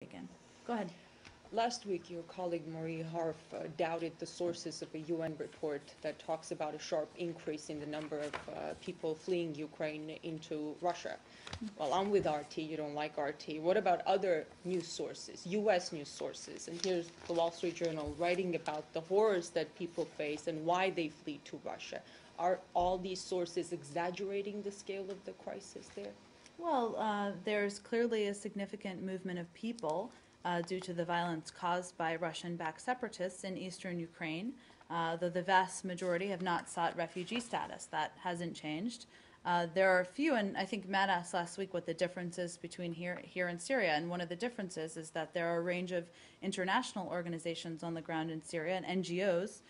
Again. Go ahead. Last week, your colleague Marie Harf doubted the sources of a UN report that talks about a sharp increase in the number of people fleeing Ukraine into Russia. Well, I'm with RT. You don't like RT. What about other news sources, U.S. news sources? And here's the Wall Street Journal writing about the horrors that people face and why they flee to Russia. Are all these sources exaggerating the scale of the crisis there? Well, there's clearly a significant movement of people due to the violence caused by Russian-backed separatists in eastern Ukraine, though the vast majority have not sought refugee status. That hasn't changed. There are a few, and I think Matt asked last week what the difference is between here and Syria, and one of the differences is that there are a range of international organizations on the ground in Syria and NGOs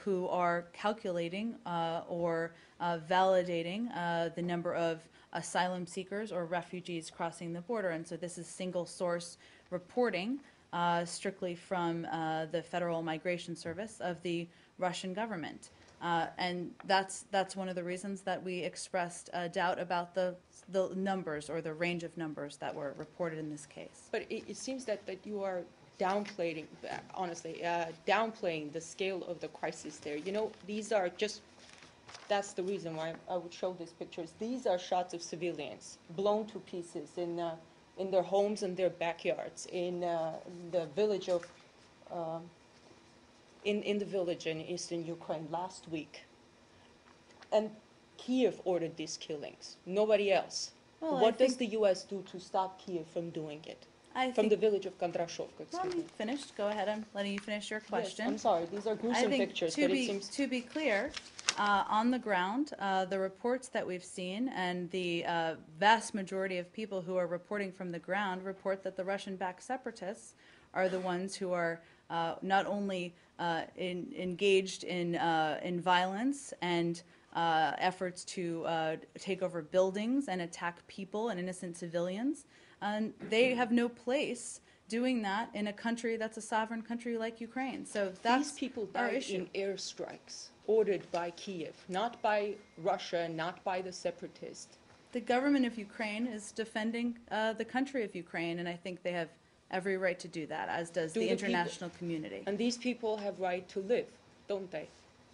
who are calculating or validating the number of asylum seekers or refugees crossing the border. And so this is single source reporting strictly from the Federal Migration Service of the Russian government. And that's one of the reasons that we expressed doubt about the numbers or the range of numbers that were reported in this case. But it seems that you are downplaying, honestly, downplaying the scale of the crisis there. You know, these are just, that's the reason why I would show these pictures. These are shots of civilians blown to pieces in their homes and their backyards, in the village of, in the village in eastern Ukraine last week. And Kiev ordered these killings, nobody else. Well, what does the U.S. do to stop Kiev from doing it? From the village of Kondrashovka. Well, I'm finished. Go ahead. I'm letting you finish your question. Yes, I'm sorry. These are gruesome pictures, but it seems... To be clear, on the ground, the reports that we've seen and the vast majority of people who are reporting from the ground report that the Russian-backed separatists are the ones who are not only engaged in violence and efforts to take over buildings and attack people and innocent civilians, and they have no place doing that in a country that's a sovereign country like Ukraine. So that's these people died in airstrikes ordered by Kiev, not by Russia, not by the separatists. The government of Ukraine is defending the country of Ukraine, and I think they have every right to do that, as does the international community. And these people have right to live, don't they?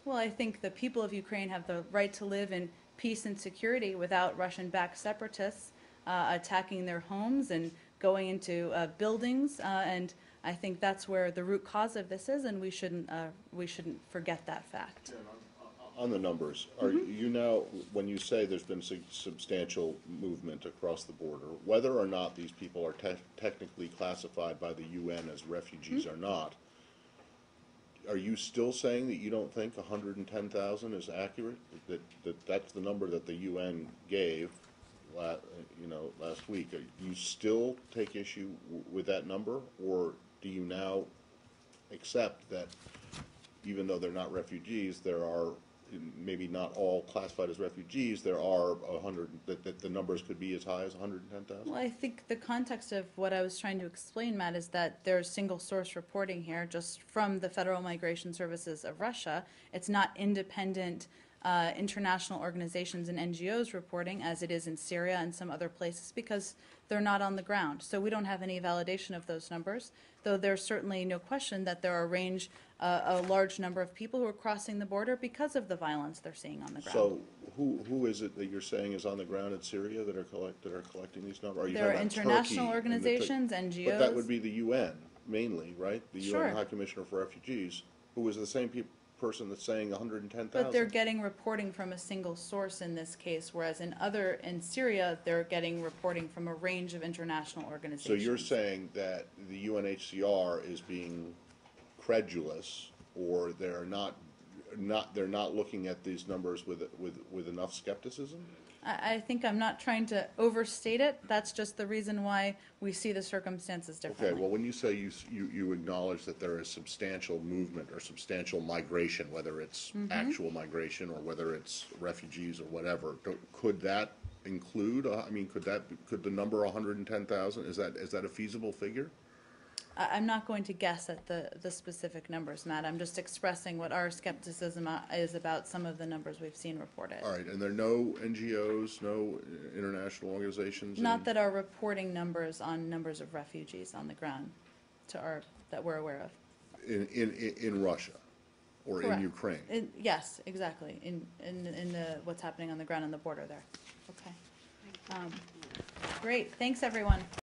Well, I think the people of Ukraine have the right to live in peace and security without Russian-backed separatists attacking their homes and going into buildings, and I think that's where the root cause of this is, and we shouldn't forget that fact. On the numbers, are you now, when you say there's been substantial movement across the border, whether or not these people are technically classified by the UN as refugees or not, are you still saying that you don't think 110,000 is accurate? That's the number that the UN gave, last week. You still take issue with that number, or do you now accept that even though they're not refugees, there are, maybe not all classified as refugees, there are 100, that the numbers could be as high as 110,000? Well, I think the context of what I was trying to explain, Matt, is that there's single source reporting here just from the Federal Migration Services of Russia. It's not independent international organizations and NGOs reporting, as it is in Syria and some other places, because they're not on the ground. So we don't have any validation of those numbers, though there's certainly no question that there are a large number of people who are crossing the border because of the violence they're seeing on the ground. So who is it that you're saying is on the ground in Syria that are collecting these numbers? Are you there are international organizations, NGOs. But that would be the UN mainly, right? The UN High Commissioner for Refugees, who is the same person that's saying 110,000. But they're getting reporting from a single source in this case, whereas in Syria, they're getting reporting from a range of international organizations. So you're saying that the UNHCR is being credulous, or they're not looking at these numbers with enough skepticism? I think I'm not trying to overstate it. That's just the reason why we see the circumstances differently. Okay, well, when you say you acknowledge that there is substantial movement or substantial migration, whether it's actual migration or whether it's refugees or whatever, could that include, could the number 110,000, is that a feasible figure? I'm not going to guess at the specific numbers, Matt. I'm just expressing what our skepticism is about some of the numbers we've seen reported. All right, and there are no NGOs, no international organizations? Not that are reporting numbers on numbers of refugees on the ground that we're aware of. In Russia or Correct. in Ukraine? Yes, exactly. In what's happening on the ground on the border there. Okay. Great. Thanks, everyone.